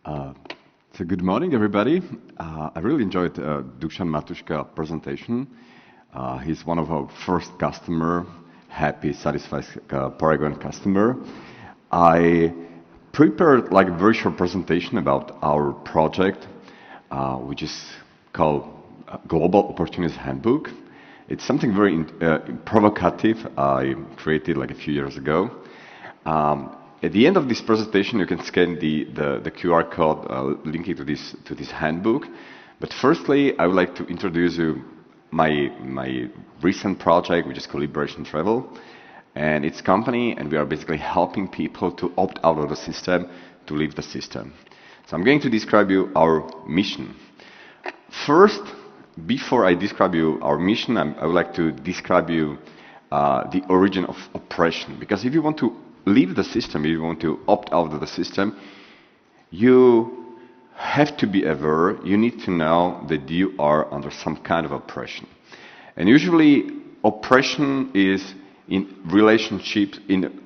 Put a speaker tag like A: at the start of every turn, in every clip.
A: Uh, so good morning, everybody. I really enjoyed Dusan Matushka's presentation. He's one of our first customer, happy, satisfied Paragon customer. I prepared like a very short presentation about our project, which is called Global Opportunist Handbook. It's something very provocative I created like a few years ago. At the end of this presentation, you can scan the QR code linking to this handbook. But firstly, I would like to introduce you my recent project, which is called Liberation Travel, and its company, and we are basically helping people to opt out of the system, to leave the system. So I'm going to describe you our mission. First, before I describe you our mission, I would like to describe you the origin of oppression, because if you want to leave the system, if you want to opt out of the system, you have to be aware, you need to know that you are under some kind of oppression. And usually oppression is in relationships, in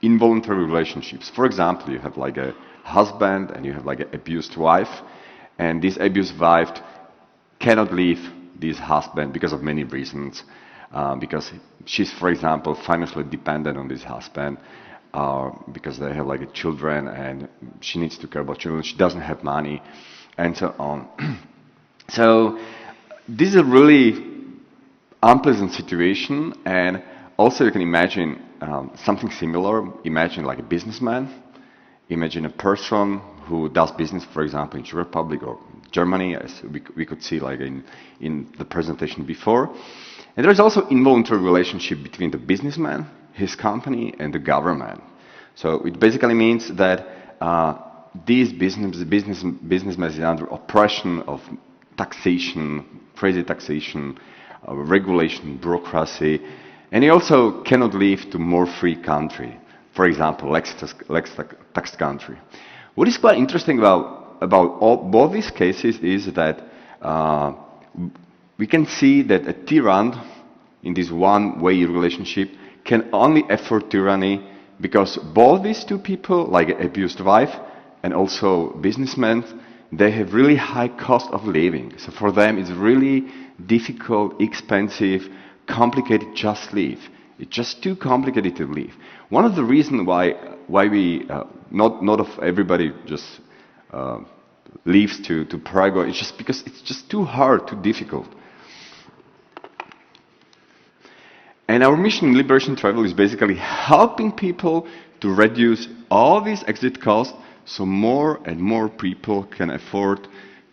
A: involuntary relationships. For example, you have like a husband and you have like an abused wife, and this abused wife cannot leave this husband because of many reasons. Because she's, for example, financially dependent on this husband, because they have like children and she needs to care about children, she doesn't have money, and so on. So this is a really unpleasant situation, and also you can imagine something similar. Imagine like a businessman, imagine a person who does business, for example, in Czech Republic or Germany, as we could see like in the presentation before. And there's also involuntary relationship between the businessman, his company, and the government. So it basically means that this businessman is under oppression of taxation, crazy taxation, regulation, bureaucracy, and he also cannot leave to more free country. For example, less tax country. What is quite interesting about both these cases is that we can see that a tyrant in this one-way relationship can only afford tyranny because both these two people, like an abused wife and also businessmen, they have really high cost of living. So for them, it's really difficult, expensive, complicated just live. It's just too complicated to live. One of the reasons why we not of everybody just leaves to Paraguay, it's just because it's just too hard, too difficult. And our mission in Liberation Travel is basically helping people to reduce all these exit costs so more and more people can afford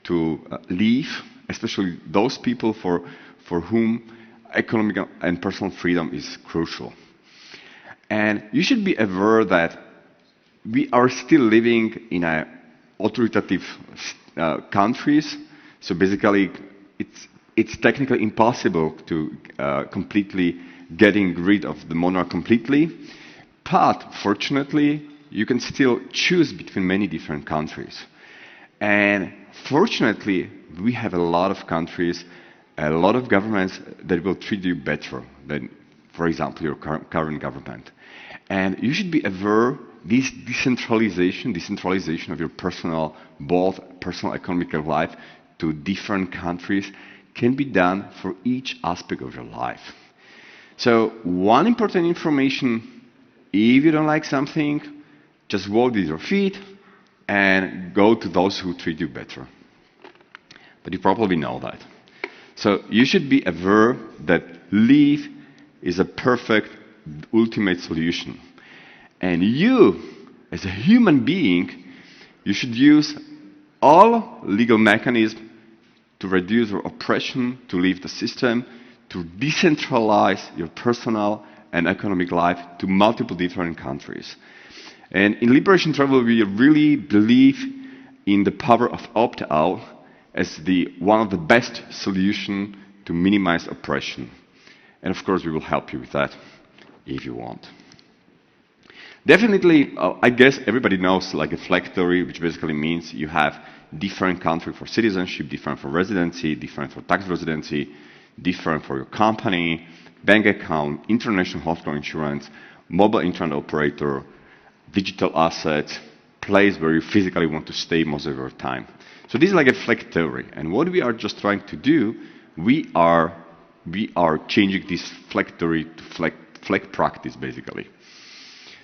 A: to leave, especially those people for whom economic and personal freedom is crucial. And you should be aware that we are still living in authoritative countries, so basically it's technically impossible to completely getting rid of the monarch completely, but fortunately you can still choose between many different countries. And fortunately we have a lot of countries, a lot of governments that will treat you better than, for example, your current government. And you should be aware this decentralization of your personal, both personal economic life to different countries can be done for each aspect of your life. So one important information, if you don't like something, just walk with your feet and go to those who treat you better. But you probably know that. So you should be aware that leave is a perfect, ultimate solution. And you, as a human being, you should use all legal mechanisms to reduce your oppression, to leave the system, to decentralize your personal and economic life to multiple different countries. And in Liberation Travel, we really believe in the power of opt-out as one of the best solutions to minimize oppression. And of course, we will help you with that if you want. Definitely, I guess everybody knows like a flag theory, which basically means you have different country for citizenship, different for residency, different for tax residency, different for your company, bank account, international healthcare insurance, mobile internet operator, digital assets, place where you physically want to stay most of your time. So this is like a flag theory. And what we are just trying to do, we are changing this flag theory to flag practice, basically.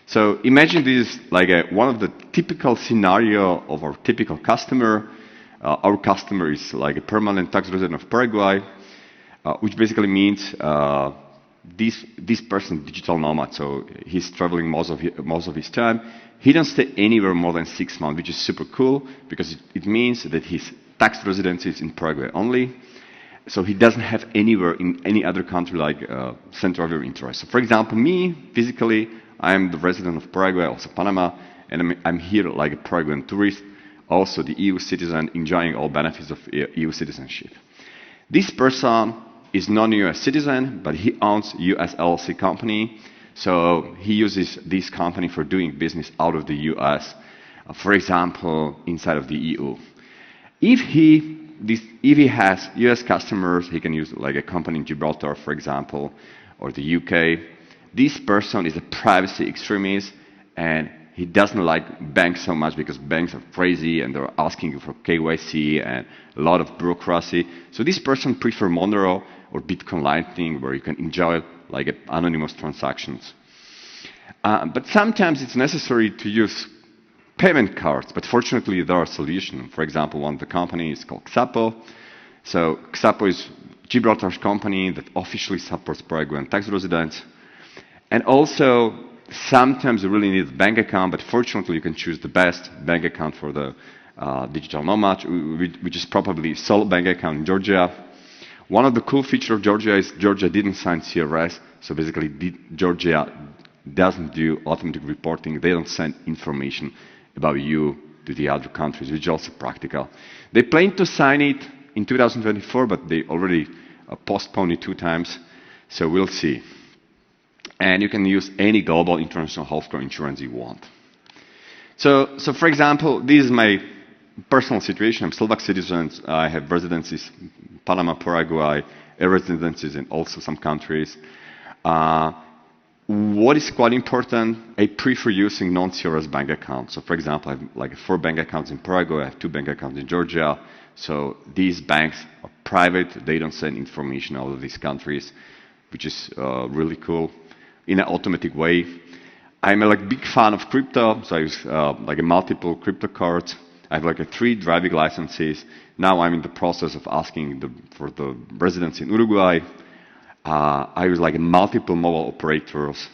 A: So imagine this is like one of the typical scenario of our typical customer. Our customer is like a permanent tax resident of Paraguay, which basically means this person digital nomad, so he's traveling most of his time. He doesn't stay anywhere more than 6 months, which is super cool because it means that his tax residency is in Paraguay only. So he doesn't have anywhere in any other country like center of your interest. So for example, me, physically, I'm the resident of Paraguay, also Panama, and I'm here like a Paraguayan tourist, also the EU citizen enjoying all benefits of EU citizenship. This person is non-US citizen, but he owns US LLC company, so he uses this company for doing business out of the US, for example, inside of the EU. If he has US customers, he can use like a company in Gibraltar, for example, or the UK. This person is a privacy extremist, and he doesn't like banks so much because banks are crazy and they're asking you for KYC and a lot of bureaucracy. So this person prefers Monero or Bitcoin Lightning, where you can enjoy like anonymous transactions. But sometimes it's necessary to use payment cards, but fortunately there are solutions. For example, one of the companies is called Xapo. So Xapo is Gibraltar's company that officially supports Paraguayan tax residents. And also, sometimes you really need a bank account, but fortunately you can choose the best bank account for the digital nomad, which is probably sole bank account in Georgia. One of the cool features of Georgia is Georgia didn't sign CRS, so basically Georgia doesn't do automatic reporting. They don't send information about you to the other countries, which is also practical. They plan to sign it in 2024, but they already postponed it 2 times, so we'll see. And you can use any global international healthcare insurance you want. So for example, this is my personal situation. I'm Slovak citizen. I have residencies in Panama, Paraguay, residencies in also some countries. What is quite important, I prefer using non-CRS bank accounts. So for example, I have like 4 bank accounts in Paraguay, I have 2 bank accounts in Georgia. So these banks are private, they don't send information out of these countries, which is really cool. In an automatic way. I'm a big fan of crypto, so I use like a multiple crypto cards. I have like 3 driving licenses. Now I'm in the process of asking for the residency in Uruguay. I use like multiple mobile operators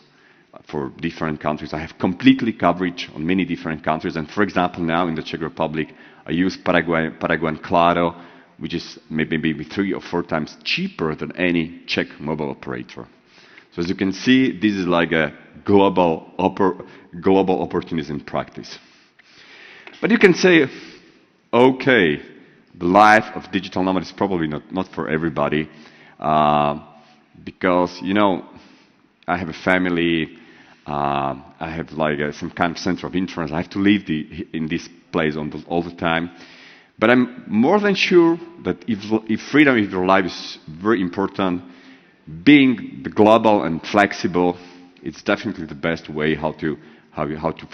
A: for different countries. I have completely coverage on many different countries. And for example, now in the Czech Republic, I use Paraguayan Claro, which is maybe 3 or 4 times cheaper than any Czech mobile operator. So as you can see, this is like a global opportunism practice. But you can say, okay, the life of digital nomad is probably not for everybody, because, you know, I have a family, I have like some kind of center of interest, I have to live in this place all the time. But I'm more than sure that if freedom of your life is very important, being global and flexible, it's definitely the best way how to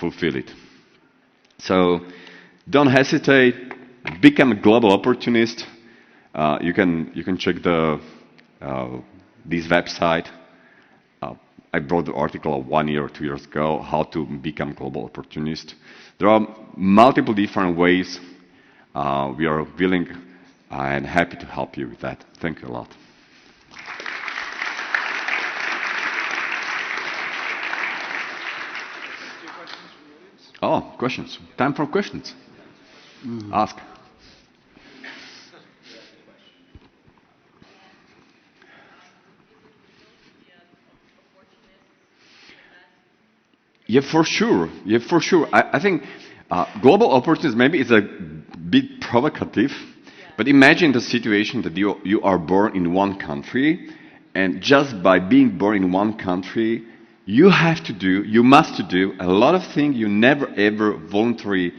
A: fulfill it. So don't hesitate, become a global opportunist. You can check this website. I brought the article 1 year or 2 years ago, how to become global opportunist. There are multiple different ways. We are willing and happy to help you with that. Thank you a lot. Oh, questions. Time for questions. Ask. Yeah, for sure. I think global opportunism maybe is a bit provocative, but imagine the situation that you are born in one country, and just by being born in one country, you must do a lot of things you never ever voluntarily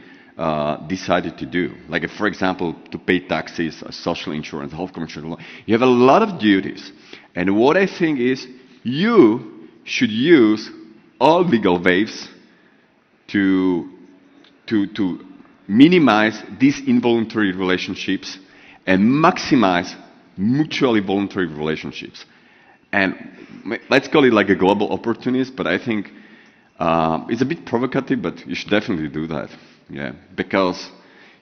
A: decided to do. Like, for example, to pay taxes, social insurance, health insurance. You have a lot of duties. And what I think is you should use all legal ways to to minimize these involuntary relationships and maximize mutually voluntary relationships. And let's call it like a global opportunist, but I think it's a bit provocative, but you should definitely do that. Yeah, because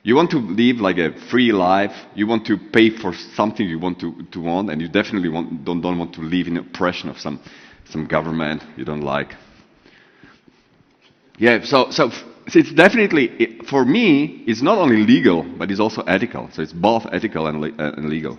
A: you want to live like a free life. You want to pay for something you want to want, and you definitely don't want to live in oppression of some government you don't like. Yeah, so it's definitely, for me, it's not only legal, but it's also ethical. So it's both ethical and legal.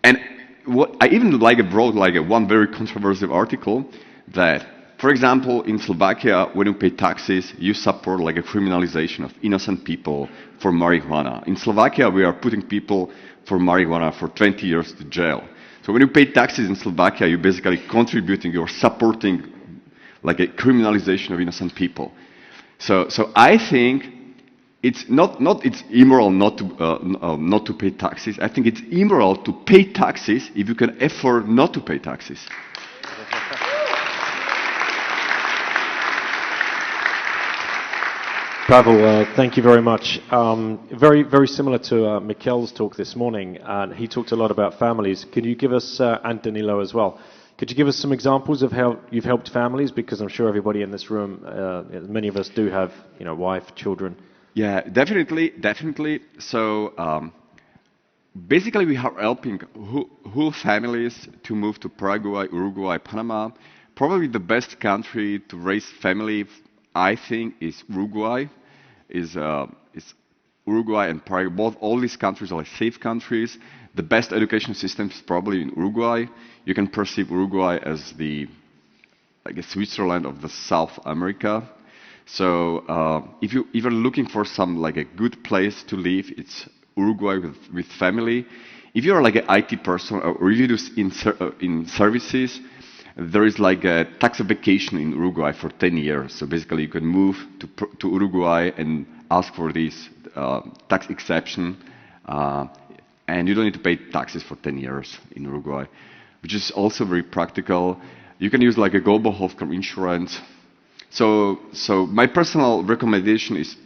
A: And what I even wrote one very controversial article that, for example, in Slovakia, when you pay taxes, you support like a criminalization of innocent people for marijuana. In Slovakia, we are putting people for marijuana for 20 years to jail. So when you pay taxes in Slovakia, you're basically contributing, you're supporting like a criminalization of innocent people. So I think it's not it's immoral not to pay taxes. I think it's immoral to pay taxes if you can afford not to pay taxes.
B: Pavol, thank you very much. Very, very similar to Mikhail's talk this morning. He talked a lot about families. Can you give us, and Danilo as well, could you give us some examples of how you've helped families? Because I'm sure everybody in this room, many of us do have, wife, children.
A: Yeah, definitely. So basically we are helping whole families to move to Paraguay, Uruguay, Panama. Probably the best country to raise family, I think, is Uruguay. Is Uruguay and Paraguay. All these countries are like safe countries. The best education system is probably in Uruguay. You can perceive Uruguay as like a Switzerland of the South America. So if you're looking for some like a good place to live, it's Uruguay with family. If you're like an IT person or really do in services, there is like a tax vacation in Uruguay for 10 years. So basically you can move to Uruguay and ask for this tax exception, and you don't need to pay taxes for 10 years in Uruguay, which is also very practical. You can use like a global healthcare insurance. So my personal recommendation is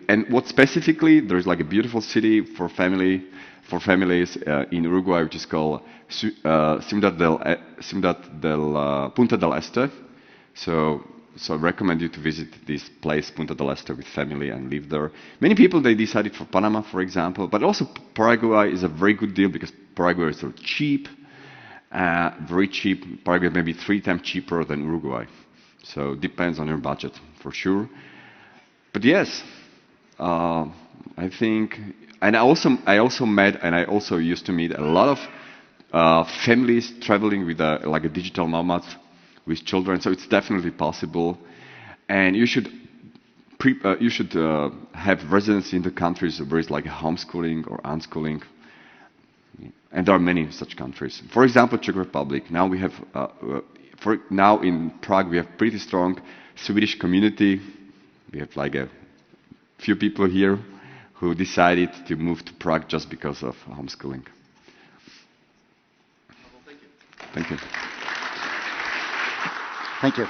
A: and what specifically, there's like a beautiful city for families in Uruguay, which is called Punta del Este. So I recommend you to visit this place, Punta del Este, with family and live there. Many people, they decided for Panama, for example, but also Paraguay is a very good deal because Paraguay is so cheap, very cheap. Paraguay may be 3 times cheaper than Uruguay. So it depends on your budget, for sure. But yes, I think, and I also met, and I also used to meet a lot of families traveling with like a digital nomads with children. So it's definitely possible, and you should have residency in the countries where it's like homeschooling or unschooling, and there are many such countries. For example, Czech Republic. Now we have, now in Prague we have pretty strong Swedish community. We have like a few people here who decided to move to Prague just because of homeschooling. Thank you.
C: Thank you.